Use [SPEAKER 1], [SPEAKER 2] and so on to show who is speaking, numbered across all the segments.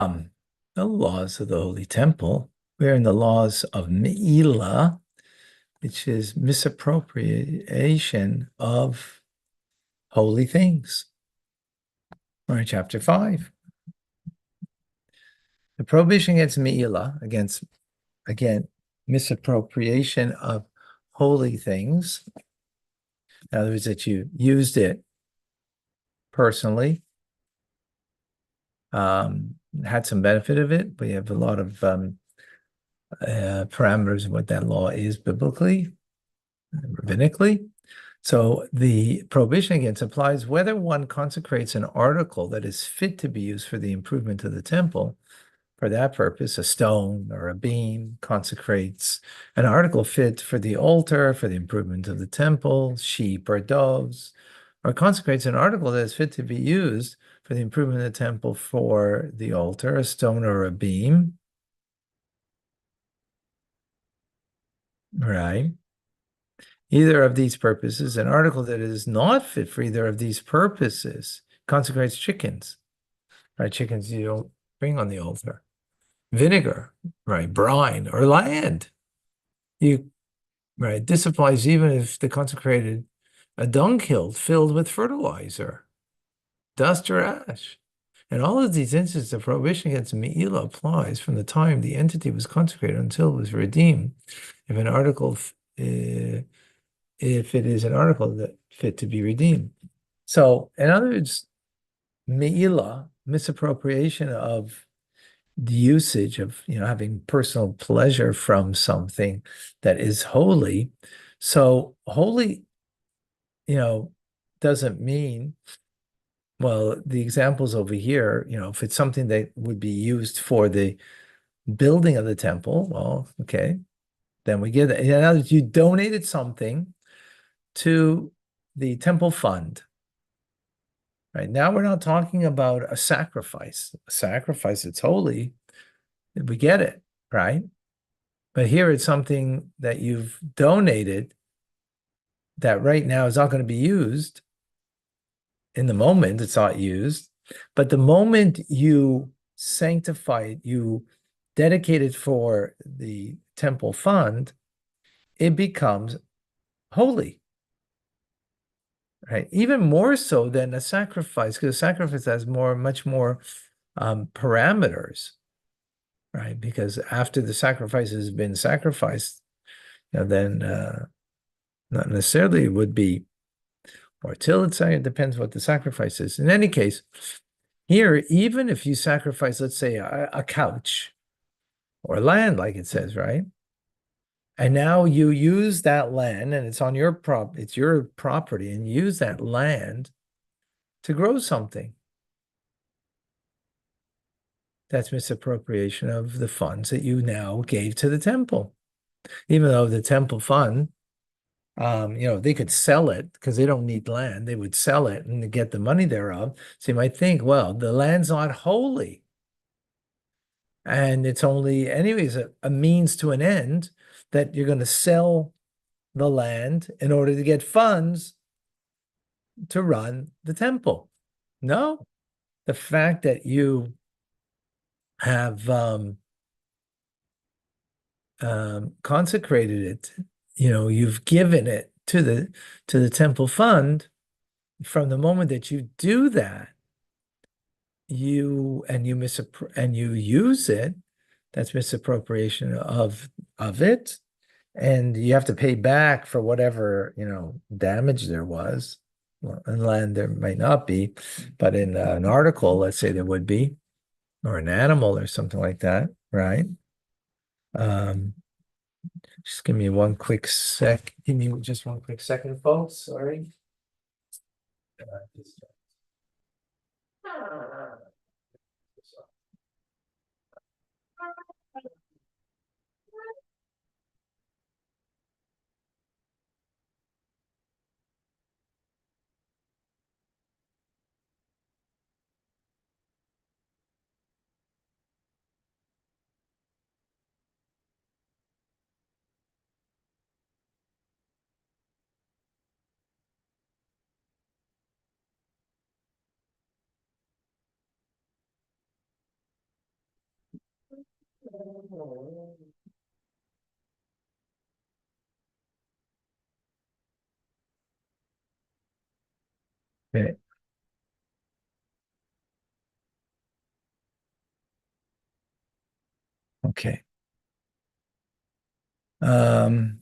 [SPEAKER 1] the laws of the Holy Temple. We're in the laws of Me'ilah, which is misappropriation of holy things. We're in chapter 5. The prohibition against Me'ilah, again, misappropriation of holy things. In other words, that you used it personally, had some benefit of it. We have a lot of parameters of what that law is biblically, rabbinically. So the prohibition against applies whether one consecrates an article that is fit to be used for the improvement of the temple. For that purpose, a stone or a beam consecrates an article fit for the altar, for the improvement of the temple, sheep or doves, or consecrates an article that is fit to be used for the improvement of the temple for the altar, a stone or a beam. Right. Either of these purposes, an article that is not fit for either of these purposes consecrates chickens. Right? Chickens you don't bring on the altar. Vinegar, right? Brine or land. You right. This applies even if the consecrated a dunghill filled with fertilizer, dust or ash. In all of these instances, the prohibition against Me'ilah applies from the time the entity was consecrated until it was redeemed. If an article, if it is an article that fit to be redeemed. So, in other words, Me'ilah, misappropriation of the usage of, having personal pleasure from something that is holy. So holy, doesn't mean, well, the examples over here, if it's something that would be used for the building of the temple, well, okay, then we get that. In other words, you donated something to the temple fund. Right now, we're not talking about a sacrifice. A sacrifice, it's holy. We get it, right? But here it's something that you've donated that right now is not going to be used. In the moment, it's not used. But the moment you sanctify it, you dedicate it for the temple fund, it becomes holy. Right? Even more so than a sacrifice, because a sacrifice has much more parameters, right? Because after the sacrifice has been sacrificed, then not necessarily it would be, or till it's, it depends what the sacrifice is. In any case, here, even if you sacrifice, let's say, a couch or land, like it says, right? And now you use that land and it's on it's your property, and use that land to grow something. That's misappropriation of the funds that you now gave to the temple. Even though the temple fund, they could sell it because they don't need land. They would sell it and get the money thereof. So you might think, well, the land's not holy. And it's only, anyways, a means to an end, that you're going to sell the land in order to get funds to run the temple. No, the fact that you have consecrated it, you've given it to the temple fund. From the moment that you do that, you use it, that's misappropriation of it, and you have to pay back for whatever damage there was. Well, in land there might not be, but in an article, let's say there would be, or an animal or something like that, right? Um, just give me one quick sec. Give me just one quick second, folks. Sorry. Okay. Okay. Um,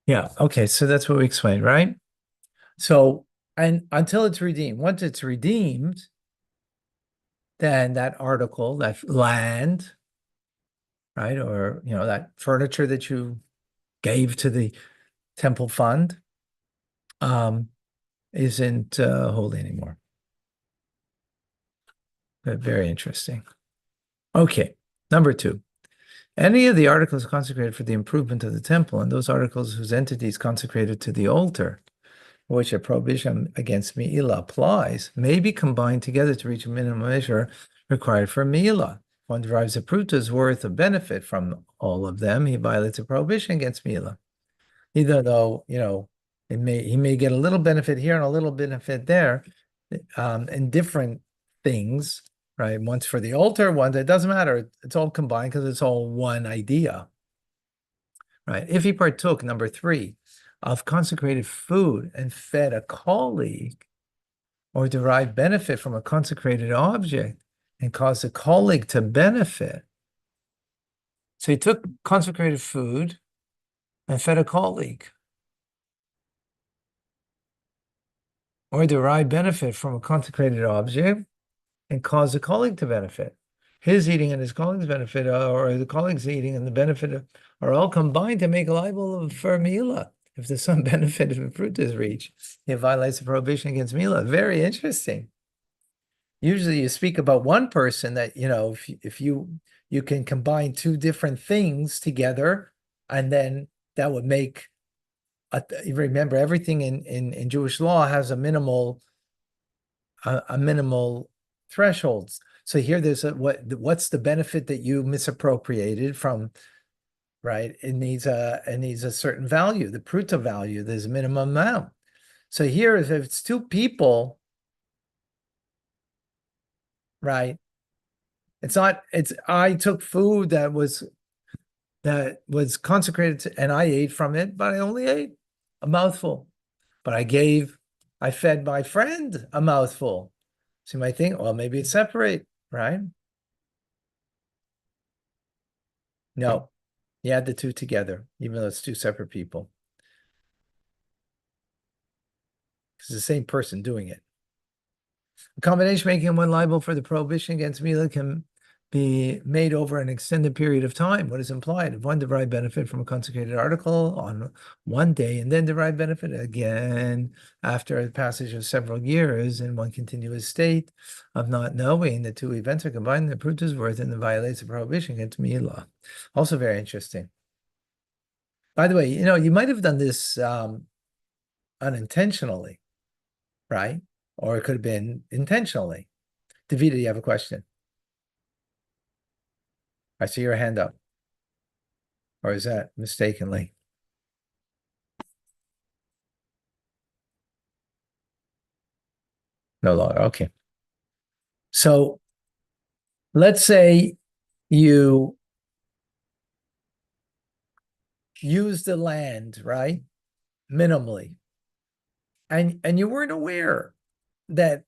[SPEAKER 1] yeah. Okay. So that's what we explained, right? So, and until it's redeemed, once it's redeemed, then that article, that land, right, or that furniture that you gave to the temple fund, um, isn't holy anymore. But very interesting. Okay. Number two. Any of the articles consecrated for the improvement of the temple, and those articles whose entity is consecrated to the altar, which a prohibition against Mi'ila applies, may be combined together to reach a minimum measure required for Mi'ila. One derives a pruta's worth of benefit from all of them, he violates a prohibition against Mi'ila. Even though, he may get a little benefit here and a little benefit there, in different things, right? One's for the altar, one that doesn't matter. It's all combined because it's all one idea, right? If he partook, number three, of consecrated food and fed a colleague or derived benefit from a consecrated object and caused a colleague to benefit. So he took consecrated food and fed a colleague or derived benefit from a consecrated object and caused a colleague to benefit. His eating and his colleague's benefit, or the colleague's eating and the benefit are all combined to make liable for Mila. If there's some benefit of fruit is reached, it violates the prohibition against Mila. Very interesting. Usually you speak about one person that, if you can combine two different things together, and then that would make remember everything in Jewish law has a minimal thresholds. So here there's what's the benefit that you misappropriated from, right? It needs a certain value, the pruta value, there's a minimum amount. So here if it's two people, right? It's I took food that was consecrated and I ate from it, but I only ate a mouthful. But I fed my friend a mouthful. So you might think, well, maybe it's separate, right? No, you add the two together, even though it's two separate people. It's the same person doing it. A combination making one liable for the prohibition against Mila can be made over an extended period of time. What is implied? If one derived benefit from a consecrated article on one day and then derived benefit again after a passage of several years in one continuous state of not knowing the two events are combined, the proof is worth and violates the prohibition against Mila. Also very interesting. By the way, you might have done this unintentionally, right? Or it could have been intentionally. Davida, you have a question? I see your hand up. Or is that mistakenly? No longer. Okay. So let's say you use the land, right? Minimally. And you weren't aware that,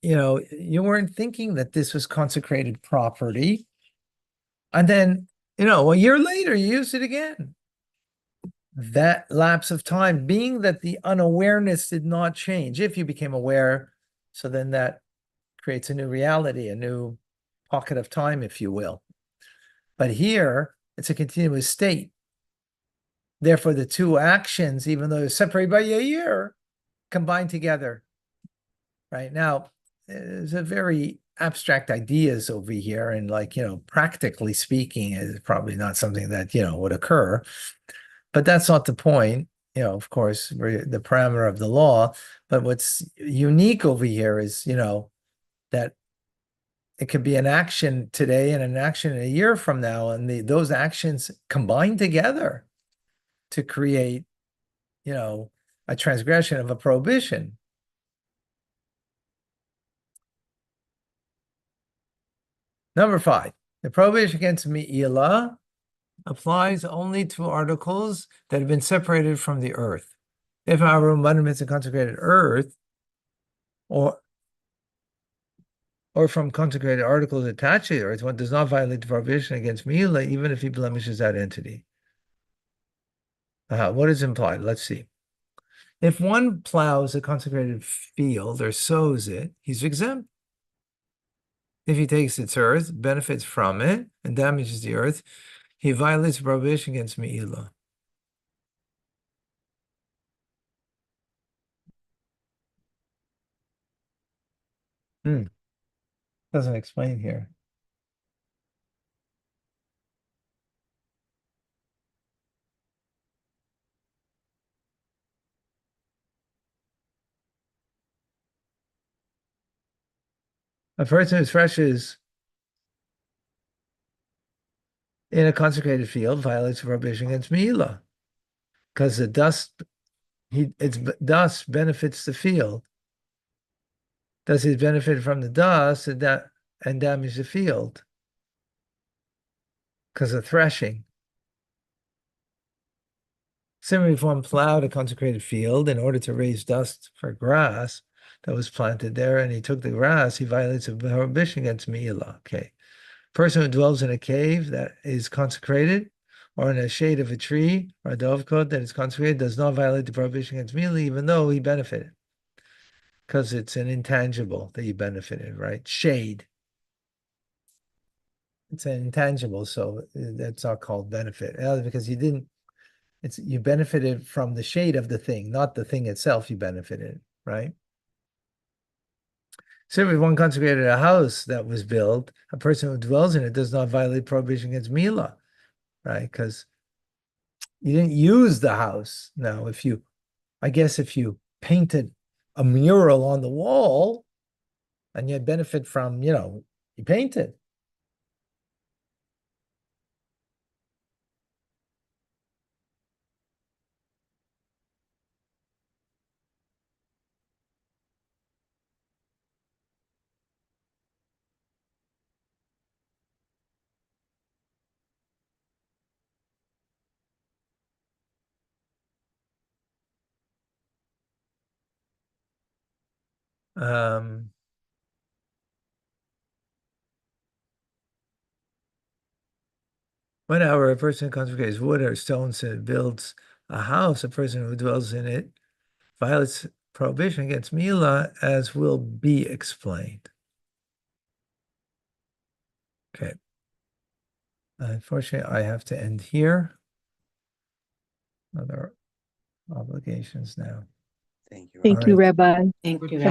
[SPEAKER 1] you weren't thinking that this was consecrated property. And then, a year later, you use it again. That lapse of time, being that the unawareness did not change, if you became aware, so then that creates a new reality, a new pocket of time, if you will. But here, it's a continuous state. Therefore, the two actions, even though they're separated by a year, combine together. Right now, there's a very abstract ideas over here, and practically speaking, is probably not something that would occur. But that's not the point. Of course, the parameter of the law. But what's unique over here is that it could be an action today and an action a year from now, and those actions combine together to create, a transgression of a prohibition. Number 5, the prohibition against mi'ilah applies only to articles that have been separated from the earth. If our monuments and consecrated earth, or from consecrated articles attached to the earth, one does not violate the prohibition against mi'ilah, even if he blemishes that entity. What is implied? Let's see. If one plows a consecrated field or sows it, he's exempt. If he takes its earth, benefits from it, and damages the earth, he violates the prohibition against mi'ilah. Doesn't explain here. A person who threshes in a consecrated field violates the prohibition against mi'ilah, because the dust benefits the field. Does he benefit from the dust and damage the field because of threshing? Similarly, if one plowed a consecrated field in order to raise dust for grass that was planted there, and he took the grass, he violates a prohibition against mi'ilah. Okay. Person who dwells in a cave that is consecrated, or in a shade of a tree or a dovecot that is consecrated, does not violate the prohibition against mi'ilah, even though he benefited, because it's an intangible that you benefited, right? Shade. It's an intangible, so that's not called benefit, because you benefited from the shade of the thing, not the thing itself you benefited, right? So if one consecrated a house that was built, a person who dwells in it does not violate prohibition against mi'ilah, right? Because you didn't use the house. Now, if you painted a mural on the wall and you benefit from, you painted. Whenever a person consecrates wood or stones and builds a house, a person who dwells in it violates prohibition against mi'ilah, as will be explained. Okay. Unfortunately, I have to end here. Other obligations now.
[SPEAKER 2] Thank you.
[SPEAKER 3] Thank you, Rabbi.
[SPEAKER 4] Thank you.
[SPEAKER 3] Have a